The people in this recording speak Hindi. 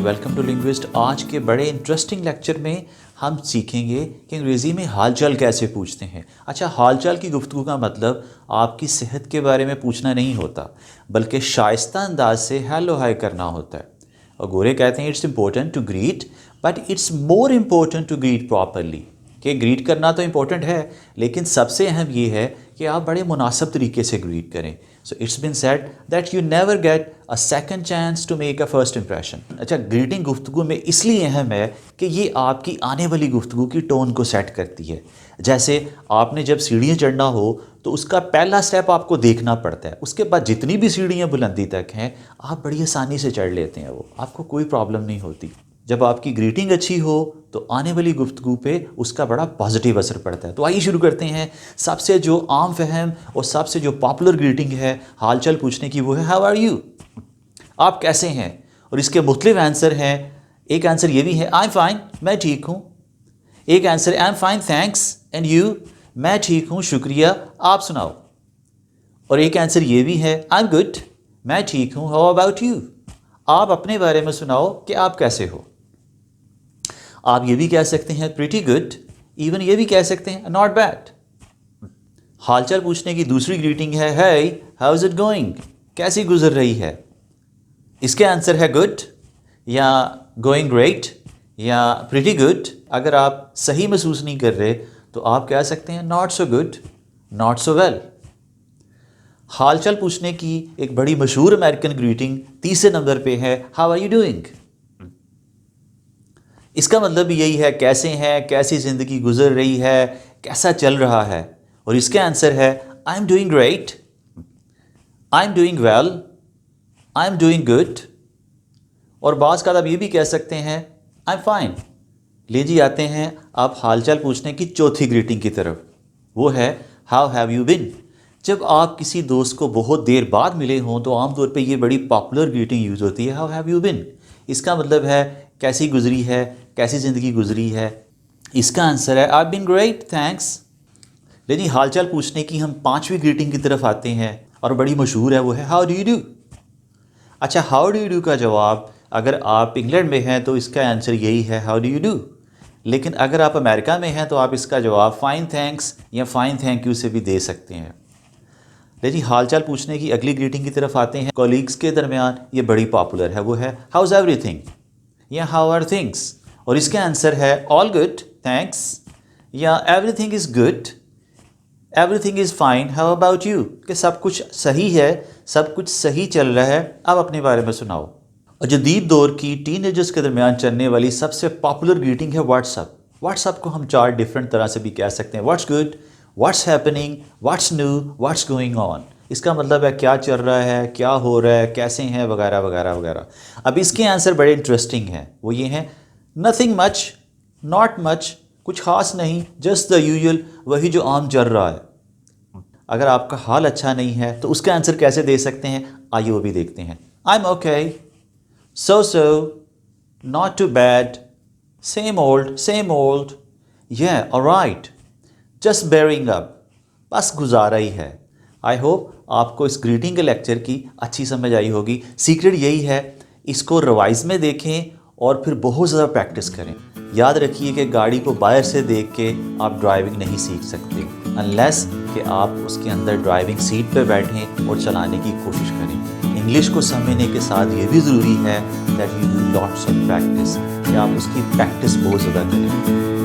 Ji, welcome to linguist. आज के बड़े इंटरेस्टिंग लेक्चर में हम सीखेंगे कि अंग्रेज़ी में हालचाल कैसे पूछते हैं। अच्छा, हालचाल की गुफ्तगू का मतलब आपकी सेहत के बारे में पूछना नहीं होता, बल्कि शाइस्ता अंदाज से हेलो हाय करना होता है। और गोरे कहते हैं it's important to greet, but it's more important to greet properly. कि ग्रीट करना तो इम्पोर्टेंट है, लेकिन सबसे अहम ये है कि आप बड़े मुनासिब तरीके से ग्रीट करें। So it's been said that you never get a second chance to make a first impression. अच्छा, ग्रीटिंग गुफ्तगू में इसलिए अहम है कि ये आपकी आने वाली गुफ्तगू की टोन को सेट करती है। जैसे आपने जब सीढ़ियाँ चढ़ना हो तो उसका पहला स्टेप आपको देखना पड़ता है, उसके बाद जितनी भी सीढ़ियाँ बुलंदी तक हैं आप बड़ी आसानी से चढ़ लेते हैं, वो आपको कोई प्रॉब्लम नहीं होती। जब आपकी ग्रीटिंग अच्छी हो तो आने वाली गुफ्तगू पे उसका बड़ा पॉजिटिव असर पड़ता है। तो आइए शुरू करते हैं। सबसे जो आम फहम और सबसे जो पॉपुलर ग्रीटिंग है हालचाल पूछने की, वो है हाउ आर यू, आप कैसे हैं। और इसके मुख्तलिफ आंसर हैं। एक आंसर ये भी है आई एम फाइन, मैं ठीक हूँ। एक answer I am fine thanks, and you, मैं ठीक हूँ शुक्रिया, आप सुनाओ। और एक आंसर ये भी है आई एम गुड, मैं ठीक हूँ, हाउ अबाउट यू, आप अपने बारे में सुनाओ कि आप कैसे हो। आप ये भी कह सकते हैं प्रीटी गुड, इवन ये भी कह सकते हैं नॉट बैड। हालचाल पूछने की दूसरी ग्रीटिंग है hey how is it going, कैसी गुजर रही है। इसके आंसर है गुड या गोइंग ग्रेट या प्रीटी गुड। अगर आप सही महसूस नहीं कर रहे तो आप कह सकते हैं not so good, not so well. हालचाल पूछने की एक बड़ी मशहूर अमेरिकन ग्रीटिंग तीसरे नंबर पे है हाउ आर यू डूइंग। इसका मतलब भी यही है कैसे हैं, कैसी ज़िंदगी गुजर रही है, कैसा चल रहा है। और इसके आंसर है I am doing great, I am doing well, I am doing good. और बाज़ का आप ये भी कह सकते हैं आई एम फाइन। ले जी आते हैं आप हालचाल पूछने की चौथी ग्रीटिंग की तरफ, वो है हाउ हैव यू बिन। जब आप किसी दोस्त को बहुत देर बाद मिले हों तो आमतौर पे ये बड़ी पॉपुलर ग्रीटिंग यूज़ होती है हाउ हैव यू बिन। इसका मतलब है कैसी गुजरी है, कैसी ज़िंदगी गुजरी है। इसका आंसर है आई बीन ग्रेट थैंक्स। लेकिन हालचाल पूछने की हम पांचवी ग्रीटिंग की तरफ आते हैं और बड़ी मशहूर है, वो है हाउ डू यू डू। अच्छा, हाउ डू यू डू का जवाब अगर आप इंग्लैंड में हैं तो इसका आंसर यही है हाउ डू यू डू। लेकिन अगर आप अमेरिका में हैं तो आप इसका जवाब फाइन थैंक्स या फाइन थैंक यू से भी दे सकते हैं। लेकिन हालचाल पूछने की अगली ग्रीटिंग की तरफ आते हैं। कॉलीग्स के दरमियान ये बड़ी पॉपुलर है, वो है हाउ इज़ एवरीथिंग या हाउ आर थिंग्स। और इसके आंसर है ऑल गुड थैंक्स या everything is good, everything is fine, how about you, कि सब कुछ सही है, सब कुछ सही चल रहा है, अब अपने बारे में सुनाओ। और जदीद दौर की टीनेजर्स के दरमियान चलने वाली सबसे पॉपुलर ग्रीटिंग है व्हाट्सअप। व्हाट्सअप को हम चार डिफरेंट तरह से भी कह सकते हैं, what's good, what's happening, what's new, what's going on. इसका मतलब है क्या चल रहा है, क्या हो रहा है, कैसे हैं, वगैरह वगैरह वगैरह। अब इसके आंसर बड़े इंटरेस्टिंग हैं, वो ये हैं नथिंग मच, नॉट मच, कुछ खास नहीं, जस्ट द यूजुअल, वही जो आम चल रहा है। अगर आपका हाल अच्छा नहीं है तो उसका आंसर कैसे दे सकते हैं, आइए वो भी देखते हैं। I am okay, so so, not too bad, same old, या ऑलराइट, जस्ट बेयरिंग अप, बस गुजारा ही है। आई होप आपको इस ग्रीटिंग के लेक्चर की अच्छी समझ आई होगी। सीक्रेट यही है, इसको रिवाइज में देखें और फिर बहुत ज़्यादा प्रैक्टिस करें। याद रखिए कि गाड़ी को बाहर से देख के आप ड्राइविंग नहीं सीख सकते अनलेस कि आप उसके अंदर ड्राइविंग सीट पे बैठें और चलाने की कोशिश करें। इंग्लिश को समझने के साथ ये भी ज़रूरी है that you do lots of practice, कि आप उसकी प्रैक्टिस बहुत ज़्यादा करें।